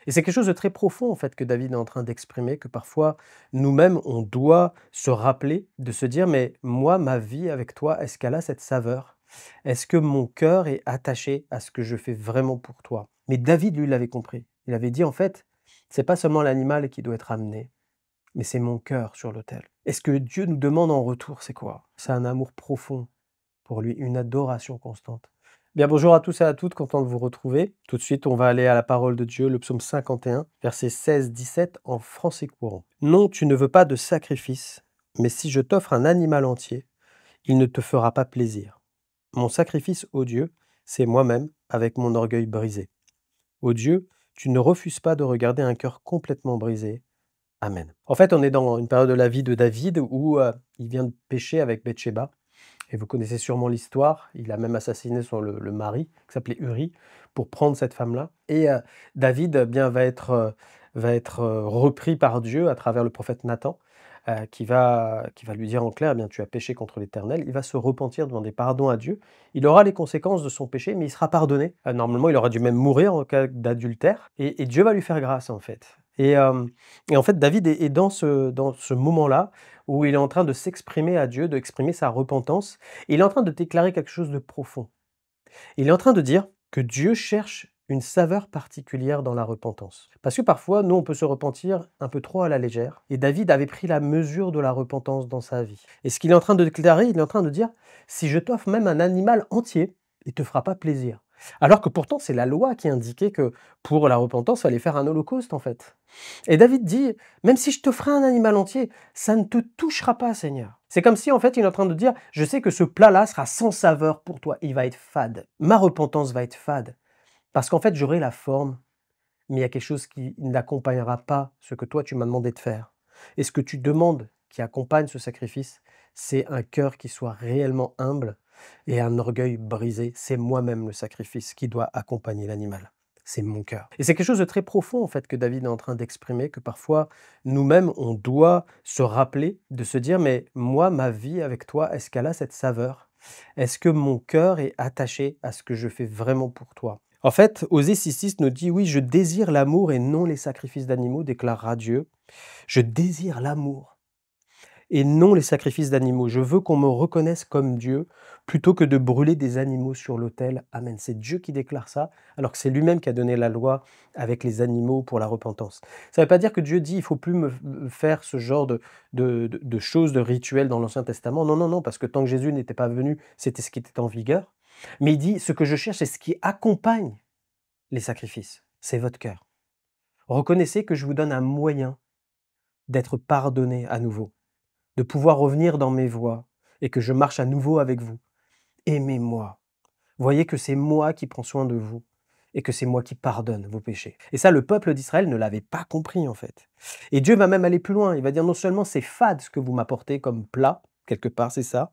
Et c'est quelque chose de très profond, en fait, que David est en train d'exprimer, que parfois, nous-mêmes, on doit se rappeler, de se dire: «Mais moi, ma vie avec toi, est-ce qu'elle a cette saveur? Est-ce que mon cœur est attaché à ce que je fais vraiment pour toi?» Mais David, lui, l'avait compris. Il avait dit, en fait: «C'est pas seulement l'animal qui doit être amené, mais c'est mon cœur sur l'autel». Et ce que Dieu nous demande en retour, c'est quoi? C'est un amour profond pour lui, une adoration constante. Bien, bonjour à tous et à toutes, content de vous retrouver. Tout de suite, on va aller à la parole de Dieu, le psaume 51, versets 16-17 en français courant. Non, tu ne veux pas de sacrifice, mais si je t'offre un animal entier, il ne te fera pas plaisir. Mon sacrifice, ô Dieu, c'est moi-même avec mon orgueil brisé. Ô Dieu, tu ne refuses pas de regarder un cœur complètement brisé. Amen. En fait, on est dans une période de la vie de David où il vient de pécher avec Bathsheba. Et vous connaissez sûrement l'histoire, il a même assassiné le mari, qui s'appelait Uri, pour prendre cette femme-là. Et David, bien, va être repris par Dieu à travers le prophète Nathan, qui va lui dire en clair: «Eh bien, tu as péché contre l'Éternel». Il va se repentir, demander pardon à Dieu. Il aura les conséquences de son péché, mais il sera pardonné. Normalement, il aurait dû même mourir en cas d'adultère, et Dieu va lui faire grâce, en fait. Et en fait, David est dans ce moment-là, où il est en train de s'exprimer à Dieu, d'exprimer sa repentance. Et il est en train de déclarer quelque chose de profond. Il est en train de dire que Dieu cherche une saveur particulière dans la repentance. Parce que parfois, nous, on peut se repentir un peu trop à la légère. Et David avait pris la mesure de la repentance dans sa vie. Et ce qu'il est en train de déclarer, il est en train de dire: si je t'offre même un animal entier, il ne te fera pas plaisir. Alors que pourtant, c'est la loi qui indiquait que pour la repentance, il fallait faire un holocauste, en fait. Et David dit: même si je te ferai un animal entier, ça ne te touchera pas, Seigneur. C'est comme si, en fait, il est en train de dire: je sais que ce plat-là sera sans saveur pour toi, il va être fade. Ma repentance va être fade, parce qu'en fait, j'aurai la forme, mais il y a quelque chose qui n'accompagnera pas ce que toi, tu m'as demandé de faire. Et ce que tu demandes qui accompagne ce sacrifice, c'est un cœur qui soit réellement humble et un orgueil brisé. C'est moi-même le sacrifice qui doit accompagner l'animal. C'est mon cœur. Et c'est quelque chose de très profond, en fait, que David est en train d'exprimer, que parfois, nous-mêmes, on doit se rappeler, de se dire: mais moi, ma vie avec toi, est-ce qu'elle a cette saveur? Est-ce que mon cœur est attaché à ce que je fais vraiment pour toi? En fait, Osée 6,6 nous dit: «Oui, je désire l'amour et non les sacrifices d'animaux», déclarera Dieu. Je désire l'amour et non les sacrifices d'animaux. Je veux qu'on me reconnaisse comme Dieu plutôt que de brûler des animaux sur l'autel. Amen. C'est Dieu qui déclare ça, alors que c'est lui-même qui a donné la loi avec les animaux pour la repentance. Ça ne veut pas dire que Dieu dit: il faut plus me faire ce genre de choses, de rituels dans l'Ancien Testament. Non, non, non, parce que tant que Jésus n'était pas venu, c'était ce qui était en vigueur. Mais il dit: ce que je cherche, c'est ce qui accompagne les sacrifices. C'est votre cœur. Reconnaissez que je vous donne un moyen d'être pardonné à nouveau, de pouvoir revenir dans mes voies et que je marche à nouveau avec vous. Aimez-moi. Voyez que c'est moi qui prends soin de vous et que c'est moi qui pardonne vos péchés. Et ça, le peuple d'Israël ne l'avait pas compris, en fait. Et Dieu va même aller plus loin. Il va dire: non seulement c'est fade ce que vous m'apportez comme plat, quelque part, c'est ça.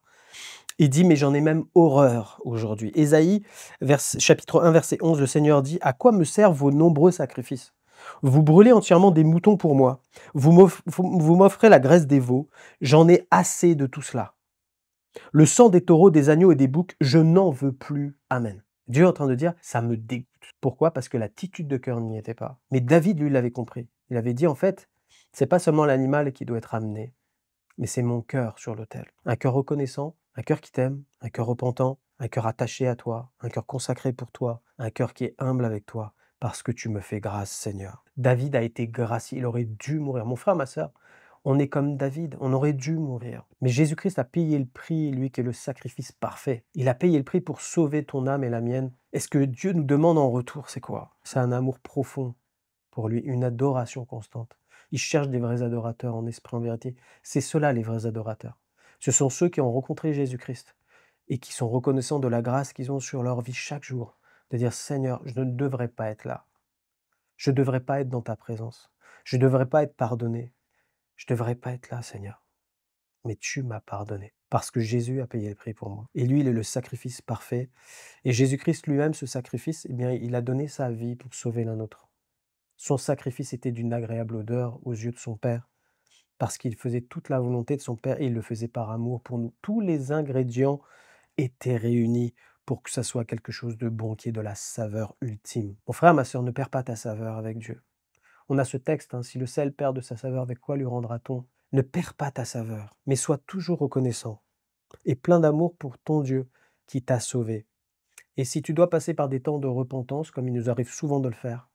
Il dit: mais j'en ai même horreur aujourd'hui. Ésaïe, chapitre 1, verset 11, le Seigneur dit: à quoi me servent vos nombreux sacrifices? Vous brûlez entièrement des moutons pour moi. Vous m'offrez la graisse des veaux. J'en ai assez de tout cela. Le sang des taureaux, des agneaux et des boucs, je n'en veux plus. Amen. Dieu est en train de dire: ça me dégoûte. Pourquoi? Parce que l'attitude de cœur n'y était pas. Mais David, lui, l'avait compris. Il avait dit, en fait, c'est pas seulement l'animal qui doit être amené, mais c'est mon cœur sur l'autel. Un cœur reconnaissant, un cœur qui t'aime, un cœur repentant, un cœur attaché à toi, un cœur consacré pour toi, un cœur qui est humble avec toi, parce que tu me fais grâce, Seigneur. David a été gracié, il aurait dû mourir. Mon frère, ma sœur, on est comme David, on aurait dû mourir. Mais Jésus-Christ a payé le prix, lui qui est le sacrifice parfait. Il a payé le prix pour sauver ton âme et la mienne. Et ce que Dieu nous demande en retour, c'est quoi? C'est un amour profond pour lui, une adoration constante. Il cherche des vrais adorateurs en esprit, en vérité. C'est ceux-là les vrais adorateurs. Ce sont ceux qui ont rencontré Jésus-Christ et qui sont reconnaissants de la grâce qu'ils ont sur leur vie chaque jour. De dire: Seigneur, je ne devrais pas être là. Je ne devrais pas être dans ta présence. Je ne devrais pas être pardonné. Je ne devrais pas être là, Seigneur. Mais tu m'as pardonné. Parce que Jésus a payé le prix pour moi. Et lui, il est le sacrifice parfait. Et Jésus-Christ lui-même, ce sacrifice, eh bien, il a donné sa vie pour sauver l'un autre. Son sacrifice était d'une agréable odeur aux yeux de son Père, parce qu'il faisait toute la volonté de son Père et il le faisait par amour pour nous. Tous les ingrédients étaient réunis pour que ça soit quelque chose de bon, qui ait de la saveur ultime. Mon frère, ma sœur, ne perds pas ta saveur avec Dieu. On a ce texte, hein, si le sel perd de sa saveur, avec quoi lui rendra-t-on? Ne perds pas ta saveur, mais sois toujours reconnaissant et plein d'amour pour ton Dieu qui t'a sauvé. Et si tu dois passer par des temps de repentance, comme il nous arrive souvent de le faire,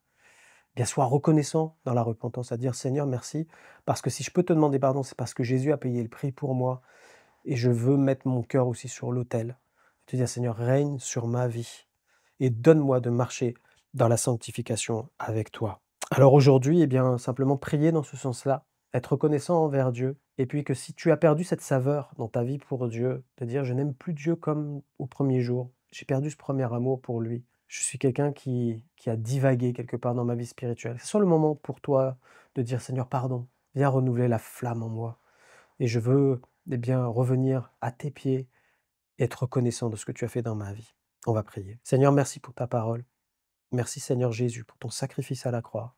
bien sois reconnaissant dans la repentance, à dire Seigneur, merci, parce que si je peux te demander pardon, c'est parce que Jésus a payé le prix pour moi et je veux mettre mon cœur aussi sur l'autel. Te dire Seigneur, règne sur ma vie et donne-moi de marcher dans la sanctification avec toi. Alors aujourd'hui, eh bien, simplement prier dans ce sens-là, être reconnaissant envers Dieu, et puis que si tu as perdu cette saveur dans ta vie pour Dieu, de dire je n'aime plus Dieu comme au premier jour, j'ai perdu ce premier amour pour lui, je suis quelqu'un qui a divagué quelque part dans ma vie spirituelle. C'est soit le moment pour toi de dire Seigneur, pardon, viens renouveler la flamme en moi, et je veux eh bien, revenir à tes pieds, être reconnaissant de ce que tu as fait dans ma vie. On va prier. Seigneur, merci pour ta parole. Merci Seigneur Jésus pour ton sacrifice à la croix.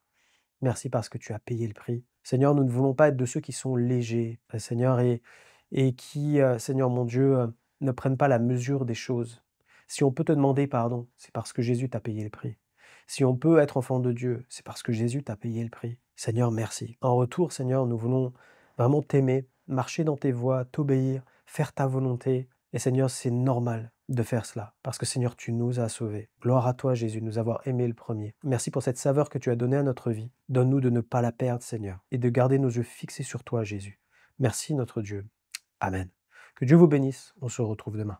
Merci parce que tu as payé le prix. Seigneur, nous ne voulons pas être de ceux qui sont légers, Seigneur, et qui, Seigneur mon Dieu, ne prennent pas la mesure des choses. Si on peut te demander pardon, c'est parce que Jésus t'a payé le prix. Si on peut être enfant de Dieu, c'est parce que Jésus t'a payé le prix. Seigneur, merci. En retour, Seigneur, nous voulons vraiment t'aimer, marcher dans tes voies, t'obéir, faire ta volonté. Et Seigneur, c'est normal de faire cela, parce que Seigneur, tu nous as sauvés. Gloire à toi, Jésus, de nous avoir aimés le premier. Merci pour cette saveur que tu as donnée à notre vie. Donne-nous de ne pas la perdre, Seigneur, et de garder nos yeux fixés sur toi, Jésus. Merci, notre Dieu. Amen. Que Dieu vous bénisse. On se retrouve demain.